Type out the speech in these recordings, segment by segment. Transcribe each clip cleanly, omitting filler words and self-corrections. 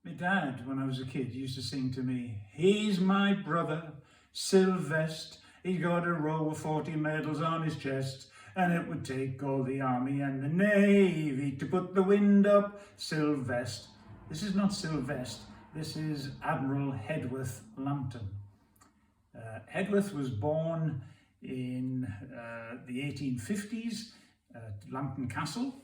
My dad, when I was a kid, used to sing to me, "He's my brother, Sylvester. He's got a row of 40 medals on his chest, and it would take all the army and the navy to put the wind up Sylvester." This is not Sylvester, this is Admiral Hedworth Lambton. Hedworth was born in the 1850s at Lambton Castle,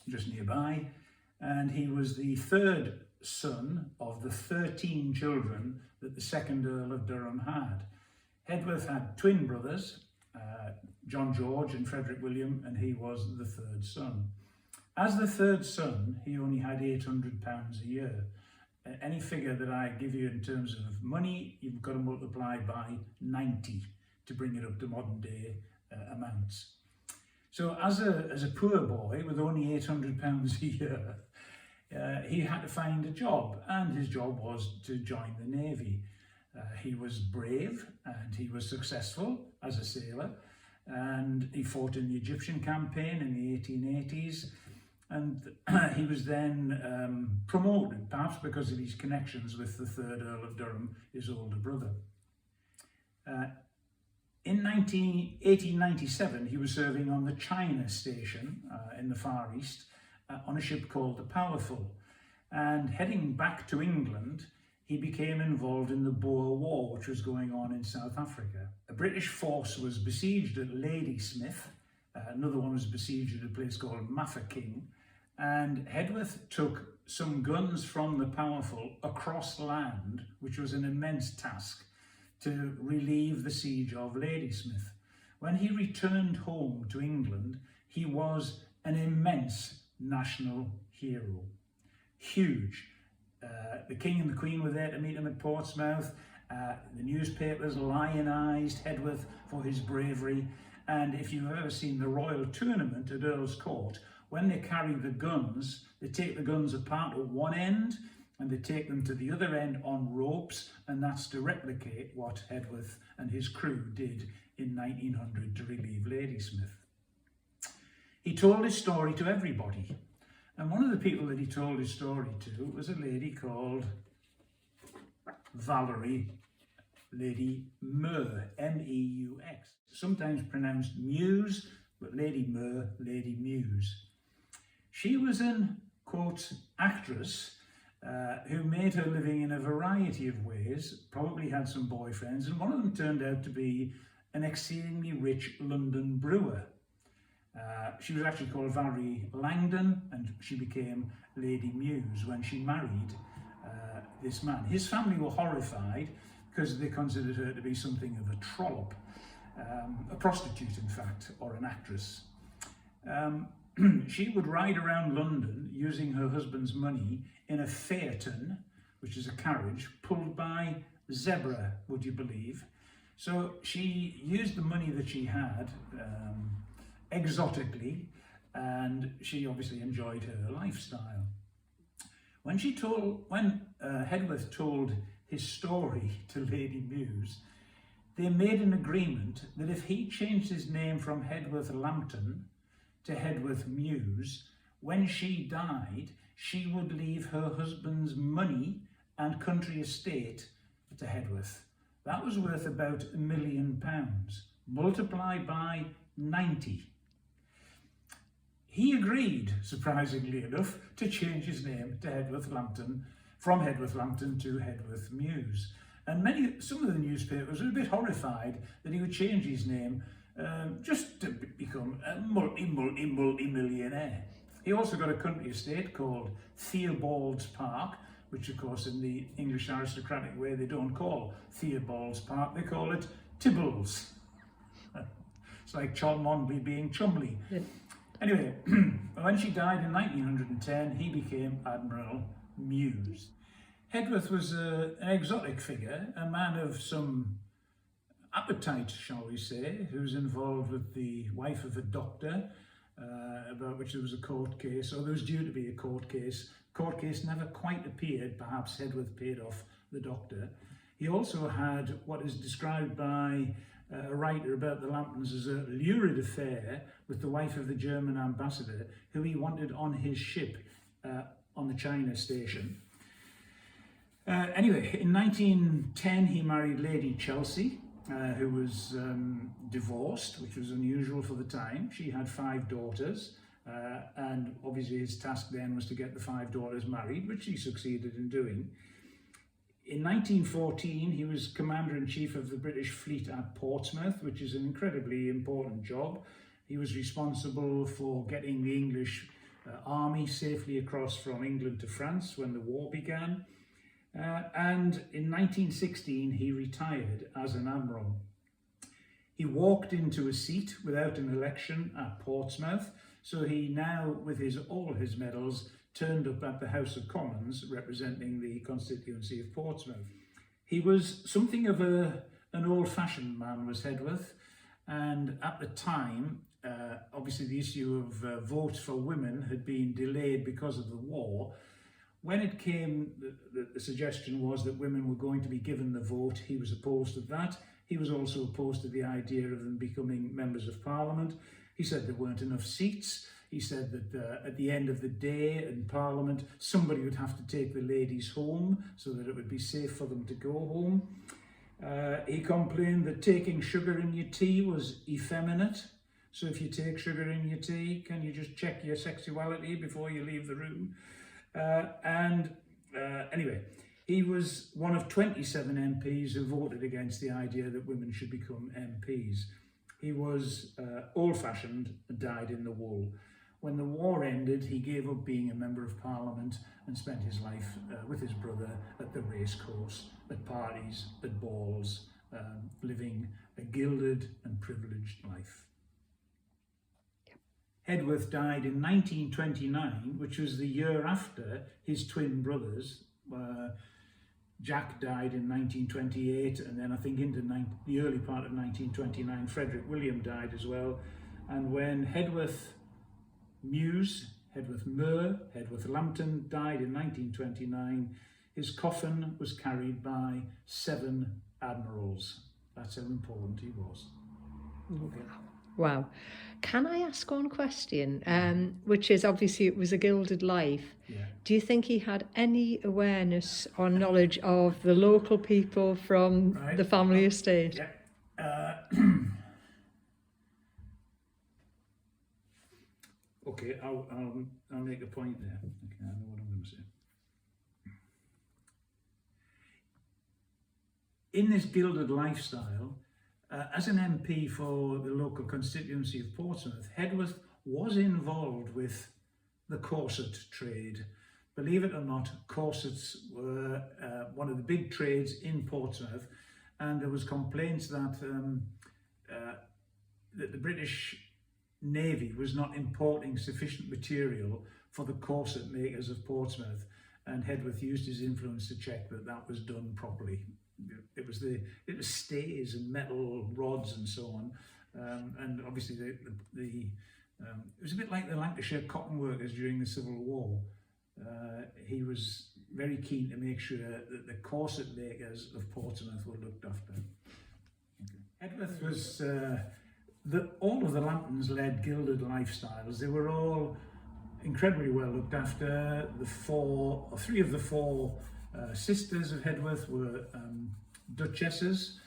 just nearby, and he was the third son of the 13 children that the second Earl of Durham had. Hedworth had twin brothers, John George and Frederick William, and he was the third son. As the third son, he only had £800 a year. Any figure that I give you in terms of money, you've got to multiply by 90 to bring it up to modern day amounts. So as a poor boy with only £800 a year, he had to find a job, and his job was to join the Navy. He was brave and he was successful as a sailor, and he fought in the Egyptian campaign in the 1880s, and he was then promoted, perhaps because of his connections with the third Earl of Durham, his older brother. In 1897, he was serving on the China station in the Far East on a ship called the Colourful, and heading back to England, he became involved in the Boer War, which was going on in South Africa. A British force was besieged at Ladysmith, another one was besieged at a place called Mafeking, and Hedworth took some guns from the Powerful across land, which was an immense task, to relieve the siege of Ladysmith. When he returned home to England, he was an immense national hero. Huge. The King and the Queen were there to meet him at Portsmouth. The newspapers lionised Hedworth for his bravery. And if you've ever seen the Royal Tournament at Earl's Court, when they carry the guns, they take the guns apart at one end and they take them to the other end on ropes, and that's to replicate what Hedworth and his crew did in 1900 to relieve Ladysmith. He told his story to everybody, and one of the people that he told his story to was a lady called Valerie Lady Meux, M-E-U-X, sometimes pronounced Muse, but Lady Meux, Lady Muse. She was an, quote, actress who made her living in a variety of ways, probably had some boyfriends, and one of them turned out to be an exceedingly rich London brewer. She was actually called Valerie Langdon, and she became Lady Muse when she married this man. His family were horrified because they considered her to be something of a trollop, a prostitute in fact, or an actress. She would ride around London using her husband's money in a phaeton, which is a carriage pulled by zebra, would you believe? So she used the money that she had exotically, and she obviously enjoyed her lifestyle. When Hedworth told his story to Lady Muse, they made an agreement that if he changed his name from Hedworth Lambton to Hedworth Muse, when she died, she would leave her husband's money and country estate to Hedworth. That was worth about £1 million, multiplied by 90. He agreed, surprisingly enough, to change his name to Hedworth Lambton, from Hedworth Lambton to Hedworth Muse. And some of the newspapers were a bit horrified that he would change his name just to become a multi-millionaire. He also got a country estate called Theobald's Park, which of course in the English aristocratic way they don't call Theobald's Park, they call it Tibbles. It's like Cholmondeley being Chumley. Yeah. Anyway, when she died in 1910, he became Admiral Muse. Hedworth was an exotic figure, a man of some appetite, shall we say, who was involved with the wife of a doctor, about which there was a court case, or there was due to be a court case. Court case never quite appeared, perhaps Hedworth paid off the doctor. He also had what is described by a writer about the Lambtons as a lurid affair with the wife of the German ambassador, who he wanted on his ship on the China station. Anyway, in 1910 he married Lady Chelsea, who was divorced, which was unusual for the time. She had 5 daughters, and obviously his task then was to get the 5 daughters married, which he succeeded in doing. In 1914 he was Commander-in-Chief of the British fleet at Portsmouth, which is an incredibly important job. He was responsible for getting the English army safely across from England to France when the war began. And in 1916 he retired as an admiral. He walked into a seat without an election at Portsmouth, so he now, with all his medals, turned up at the House of Commons representing the constituency of Portsmouth. He was something of an old-fashioned man, was Hedworth, and at the time, obviously the issue of votes for women had been delayed because of the war. When it came, the suggestion was that women were going to be given the vote. He was opposed to that. He was also opposed to the idea of them becoming members of Parliament. He said there weren't enough seats. He said that at the end of the day in Parliament, somebody would have to take the ladies home so that it would be safe for them to go home. He complained that taking sugar in your tea was effeminate. So if you take sugar in your tea, can you just check your sexuality before you leave the room? Anyway, he was one of 27 MPs who voted against the idea that women should become MPs. He was old-fashioned and dyed in the wool. When the war ended, he gave up being a member of Parliament and spent his life with his brother at the racecourse, at parties, at balls, living a gilded and privileged life. Hedworth died in 1929, which was the year after his twin brothers. Jack died in 1928, and then I think into the early part of 1929, Frederick William died as well. And when Hedworth Lambton died in 1929, his coffin was carried by 7 admirals. That's how important he was. Okay. Wow. Can I ask one question, which is obviously it was a gilded life. Yeah. Do you think he had any awareness or knowledge of the local people from the family estate? Yeah. Okay, I'll make a point there. Okay, I know what I'm going to say. In this gilded lifestyle, as an MP for the local constituency of Portsmouth, Hedworth was involved with the corset trade. Believe it or not, corsets were one of the big trades in Portsmouth, and there was complaints that the British Navy was not importing sufficient material for the corset makers of Portsmouth, and Hedworth used his influence to check that that was done properly. It was stays and metal rods and so on, and obviously it was a bit like the Lancashire cotton workers during the Civil War. He was very keen to make sure that the corset makers of Portsmouth were looked after. Okay. Hedworth was all of the Lambtons led gilded lifestyles. They were all incredibly well looked after. Three of the four sisters of Hedworth were duchesses.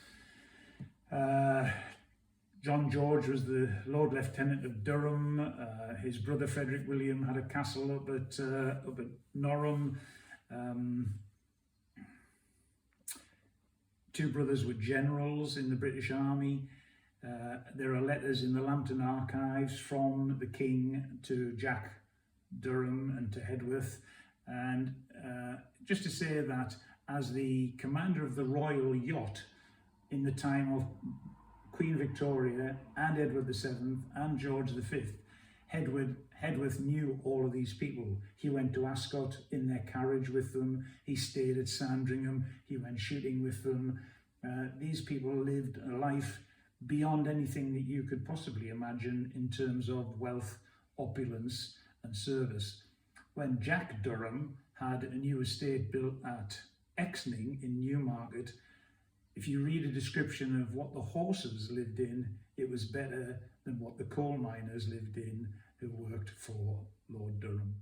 John George was the Lord Lieutenant of Durham. His brother Frederick William had a castle up at Norham. 2 brothers were generals in the British Army. There are letters in the Lambton archives from the King to Jack Durham and to Hedworth. And just to say that as the commander of the Royal Yacht in the time of Queen Victoria and Edward VII and George V, Hedworth knew all of these people. He went to Ascot in their carriage with them. He stayed at Sandringham. He went shooting with them. These people lived a life beyond anything that you could possibly imagine in terms of wealth, opulence and service. When Jack Durham had a new estate built at Exning in Newmarket, if you read a description of what the horses lived in, it was better than what the coal miners lived in who worked for Lord Durham.